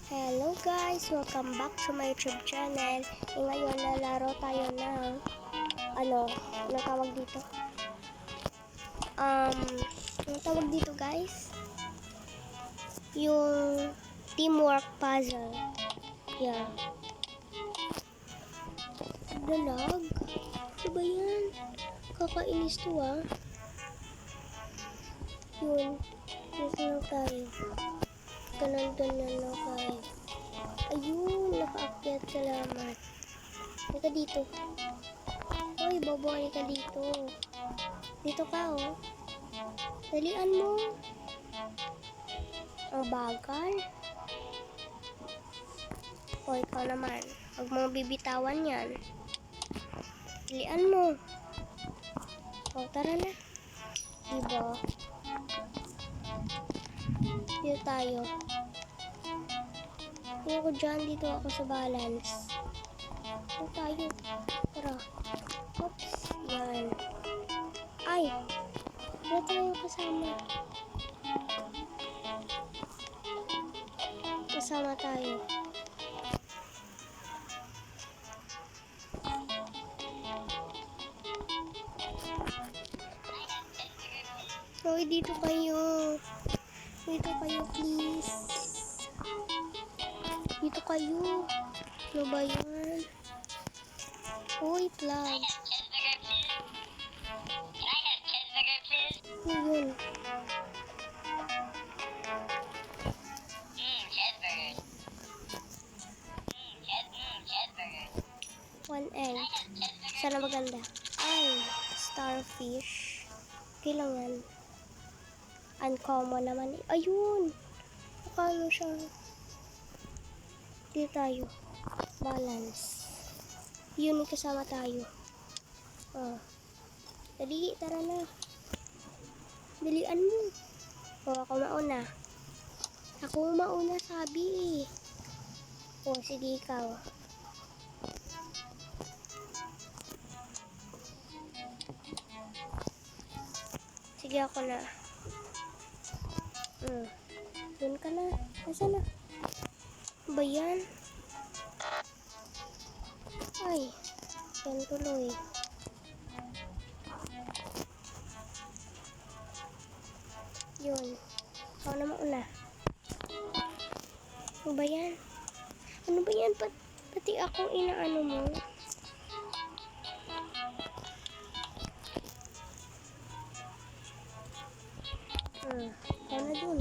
Hello guys! Welcome back to my YouTube channel. Ngayon lalaro tayo ng ano tawag dito? Ano tawag dito guys? Yung teamwork puzzle. Yeah. Dalag? Ano ba yan? Kakainis to ah. Yun. Dito lang tayo. Ganun na lang tayo. Ayun, nakaakyat. Salamat. Halika dito. Hoy, bobo, halika dito. Dito ka, oh. Dalian mo. Ang bagal. O, ikaw naman. Huwag mong bibitawan yan. Dalian mo. O, tara na. Diba? Dito tayo. Tingnan ko dyan. Dito ako sa balance. Dito tayo. Tara. Oops. Yan. Ay! Wala tayo kasama. Kasama tayo. Hoy, dito kayo. Dito kayo, please. Dito kayo. Ano ba yan? Hoy, plug. Ano yun? One egg. Sana maganda. Ay, starfish. Kailangan. Uncommon naman. Ayun! Nakano siya. Dito tayo. Balance. Yun, kasama tayo. Oh. Dali, tara na. Dalian mo. Oh, ako mauna. Ako mauna, sabi eh. Oh, sige ikaw. Sige ako na. Doon ka na. Nasaan na? Ba yan? Ay. Yan tuloy. Yun. Ako na mauna. Ano ba yan? Ano ba yan? Pati akong inaano mo. Ako na dun.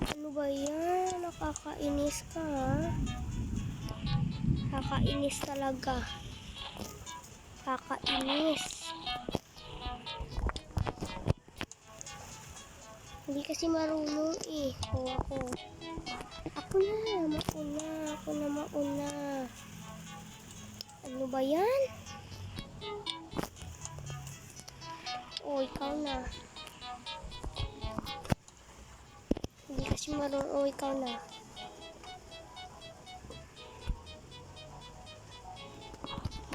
Ano ba yan? Nakakainis ka ha? Kakainis talaga. Kakainis. Hindi kasi marunong eh. O ako. Ako na mauna. Ako na mauna. Ano ba yan? O, ikaw na. Hindi kasi marunong. O, ikaw na.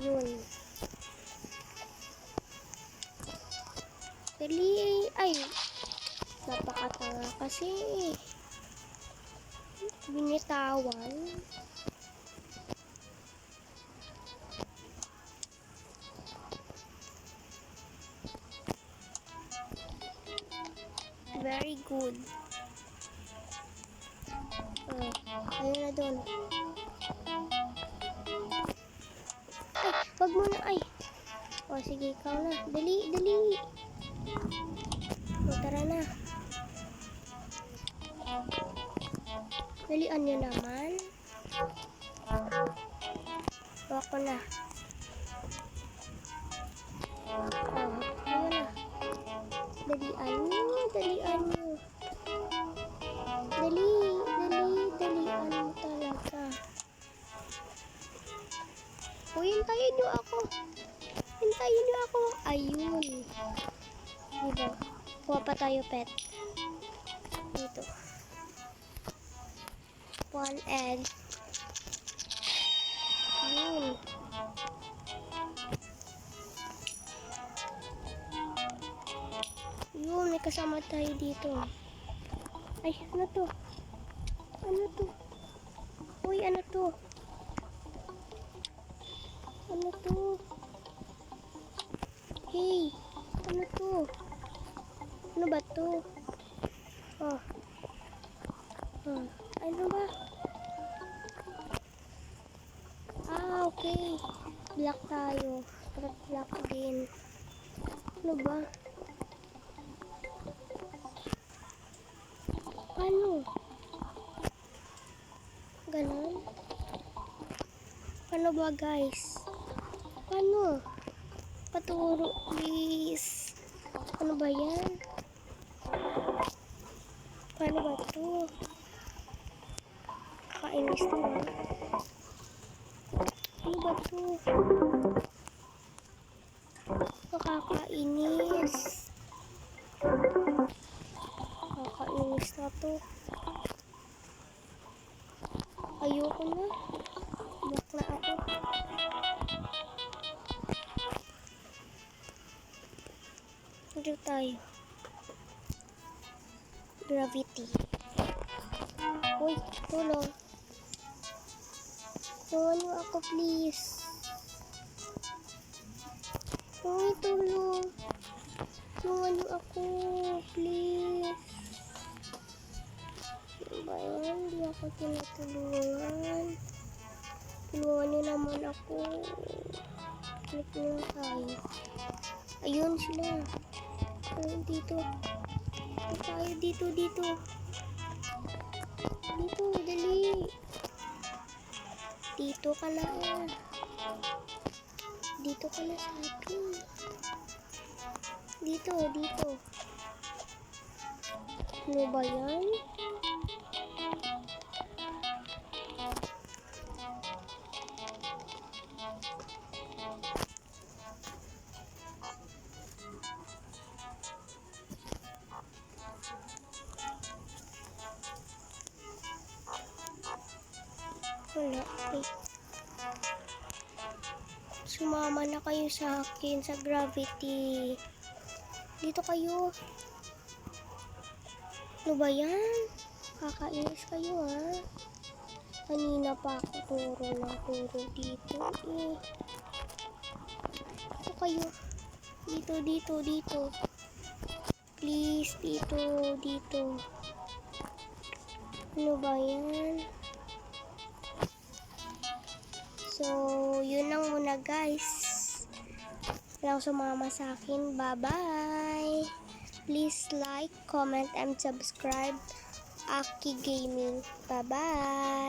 Yun. Dali. Ay. Napakatanga kasi. Binitawan. Very good. Ayun na doon. Ay, wag mo na. Ay. O, sige, ikaw na. Dali, dali. O, tara na. Dalian nyo naman. O, ako na. O, ayun na. Dalian nyo. Dalian nyo. Dali, dalian mo talaga. O, hintayin nyo ako. Hintayin nyo ako. Ayun. Diba? Kuha pa tayo, pet. Dito. One egg. Ayun. Yun, may kasama tayo dito. Ay, ano to? Ano to? Ano ba? Okay. Black tayo. Black din. Ano ba? Ano? Ganon? Paano ba, guys? Paano? Paturo, please. Ano ba yan? Paano ba ito? Kainis to, ha? Ano ba ito? Nakakainis. Nakakainis na to. Ayoko na. Back na ako. Dito tayo. Gravity. Uy, tulong. Tulungan niyo ako, please. Uy, tulong. Tulungan niyo ako, please. Diba yan? Hindi ako tinutulungan. Tulungan niyo naman ako. Click na lang tayo. Ayun sila. Ayun, dito. Dito tayo, dito. Dito, dali. Dito ka na. Dito ka na sa akin. Dito. Ano ba yan? Wala. Okay. Sumama na kayo sa akin sa gravity. Dito kayo. Ano ba yan? Kakainis kayo, ha? Kanina pa ako turo dito. Dito kayo. Dito. Please, dito. Ano ba yan? So, yun lang muna, guys. Walang sumama sa akin. Bye-bye. Please like, comment, and subscribe. Aki Gaming. Bye-bye.